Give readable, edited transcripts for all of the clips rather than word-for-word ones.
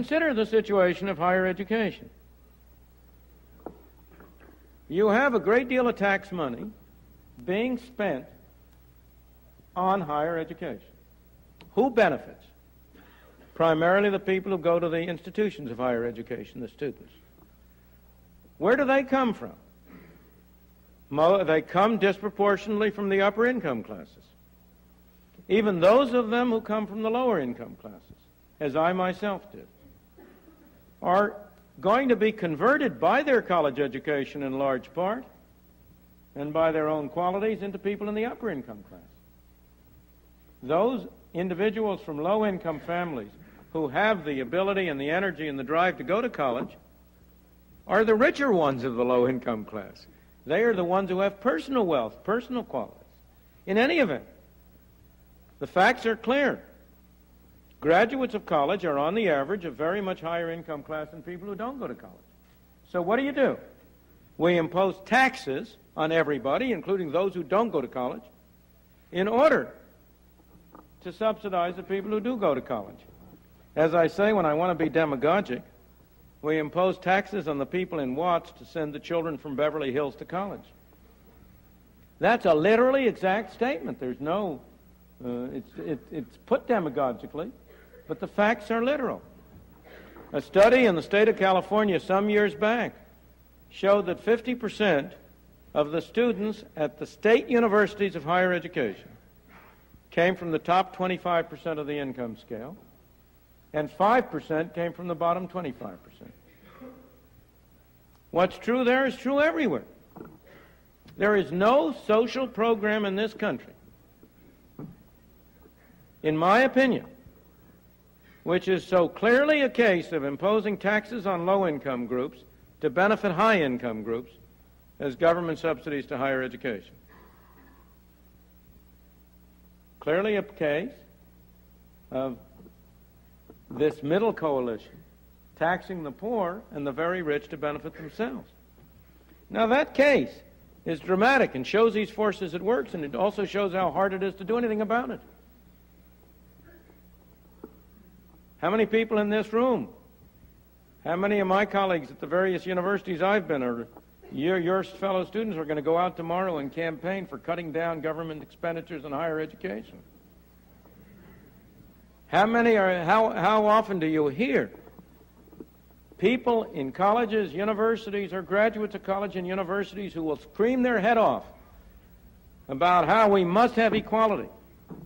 Consider the situation of higher education. You have a great deal of tax money being spent on higher education. Who benefits? Primarily the people who go to the institutions of higher education, the students. Where do they come from? They come disproportionately from the upper income classes. Even those of them who come from the lower income classes, as I myself did, are going to be converted by their college education in large part and by their own qualities into people in the upper income class. Those individuals from low income families who have the ability and the energy and the drive to go to college are the richer ones of the low income class. They are the ones who have personal wealth, personal qualities. In any event, the facts are clear. Graduates of college are on the average a very much higher income class than people who don't go to college. So what do? We impose taxes on everybody, including those who don't go to college, in order to subsidize the people who do go to college. As I say, when I want to be demagogic, we impose taxes on the people in Watts to send the children from Beverly Hills to college. That's a literally exact statement. There's no, it's put demagogically, but the facts are literal. A study in the state of California some years back showed that 50% of the students at the state universities of higher education came from the top 25% of the income scale, and 5% came from the bottom 25%. What's true there is true everywhere. There is no social program in this country, in my opinion, which is so clearly a case of imposing taxes on low-income groups to benefit high-income groups as government subsidies to higher education. Clearly a case of this middle coalition taxing the poor and the very rich to benefit themselves. Now that case is dramatic and shows these forces at work, and it also shows how hard it is to do anything about it. How many people in this room, how many of my colleagues at the various universities I've been, or your fellow students, are going to go out tomorrow and campaign for cutting down government expenditures on higher education? How often do you hear people in colleges, universities, or graduates of college and universities who will scream their head off about how we must have equality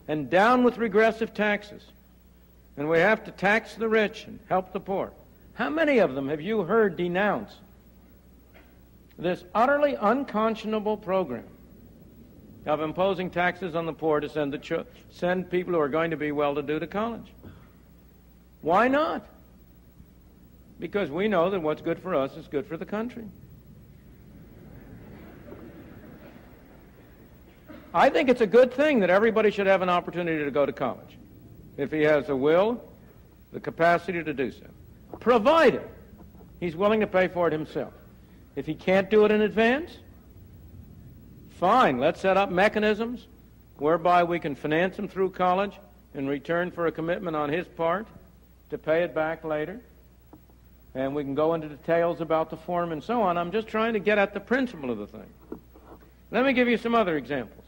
and down with regressive taxes, and we have to tax the rich and help the poor? How many of them have you heard denounce this utterly unconscionable program of imposing taxes on the poor to send people who are going to be well-to-do to college? Why not? Because we know that what's good for us is good for the country. I think it's a good thing that everybody should have an opportunity to go to college, if he has the will, the capacity to do so, provided he's willing to pay for it himself. If he can't do it in advance, fine, let's set up mechanisms whereby we can finance him through college in return for a commitment on his part to pay it back later. And we can go into details about the form and so on. I'm just trying to get at the principle of the thing. Let me give you some other examples.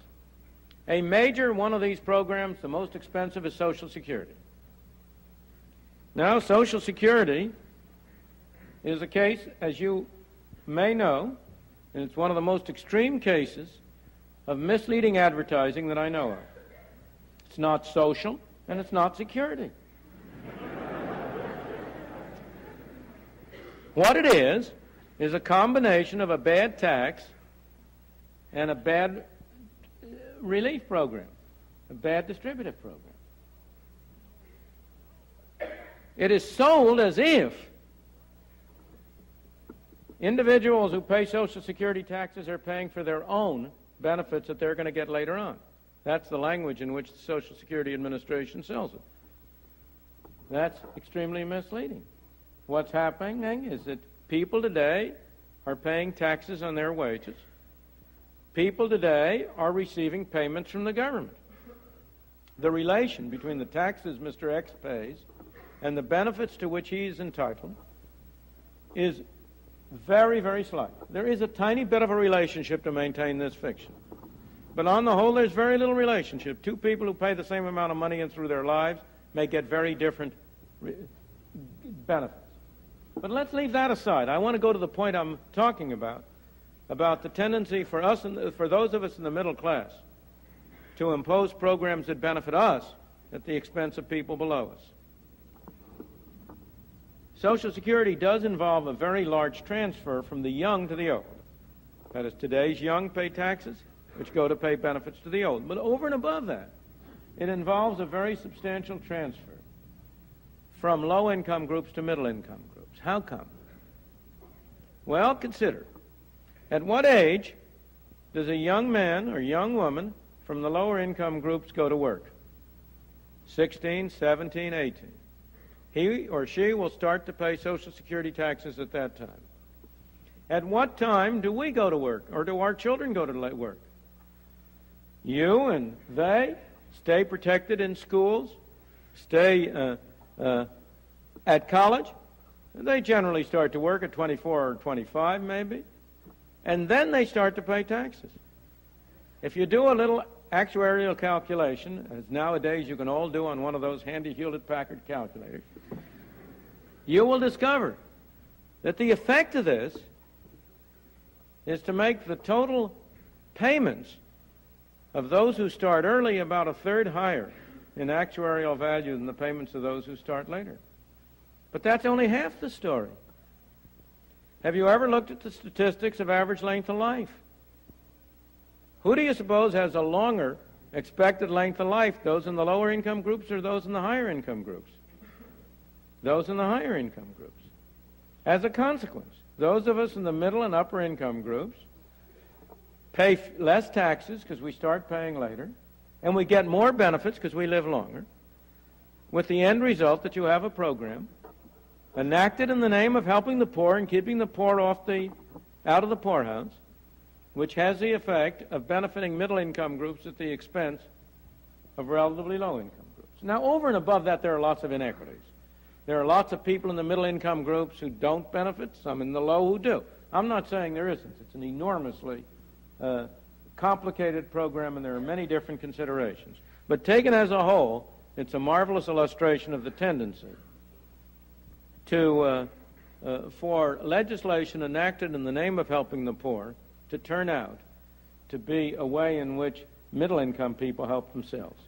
A major one of these programs, the most expensive, is Social Security. Now, Social Security is a case, as you may know, and it's one of the most extreme cases of misleading advertising that I know of. It's not social, and it's not security. What it is a combination of a bad tax and a bad relief program, a bad distributive program. It is sold as if individuals who pay Social Security taxes are paying for their own benefits that they're going to get later on. That's the language in which the Social Security Administration sells it. That's extremely misleading. What's happening is that people today are paying taxes on their wages. People today are receiving payments from the government. The relation between the taxes Mr. X pays and the benefits to which he is entitled is very, very slight. There is a tiny bit of a relationship to maintain this fiction. But on the whole, there's very little relationship. Two people who pay the same amount of money in through their lives may get very different benefits. But let's leave that aside. I want to go to the point I'm talking about the tendency for us, and for those of us in the middle class, to impose programs that benefit us at the expense of people below us. Social Security does involve a very large transfer from the young to the old. That is, today's young pay taxes, which go to pay benefits to the old. But over and above that, it involves a very substantial transfer from low-income groups to middle-income groups. How come? Well, consider. At what age does a young man or young woman from the lower-income groups go to work? 16, 17, 18. He or she will start to pay Social Security taxes at that time. At what time do we go to work, or do our children go to work? You and they stay protected in schools, stay at college. They generally start to work at 24 or 25 maybe, and then they start to pay taxes. If you do a little actuarial calculation, as nowadays you can all do on one of those handy Hewlett-Packard calculators, you will discover that the effect of this is to make the total payments of those who start early about a third higher in actuarial value than the payments of those who start later. But that's only half the story. Have you ever looked at the statistics of average length of life? Who do you suppose has a longer expected length of life, those in the lower income groups or those in the higher income groups? Those in the higher income groups. As a consequence, those of us in the middle and upper income groups pay less taxes because we start paying later, and we get more benefits because we live longer, with the end result that you have a program enacted in the name of helping the poor and keeping the poor out of the poorhouse, which has the effect of benefiting middle-income groups at the expense of relatively low-income groups. Now, over and above that, there are lots of inequities. There are lots of people in the middle-income groups who don't benefit, some in the low who do. I'm not saying there isn't. It's an enormously complicated program, and there are many different considerations. But taken as a whole, it's a marvelous illustration of the tendency for legislation enacted in the name of helping the poor to turn out to be a way in which middle-income people help themselves.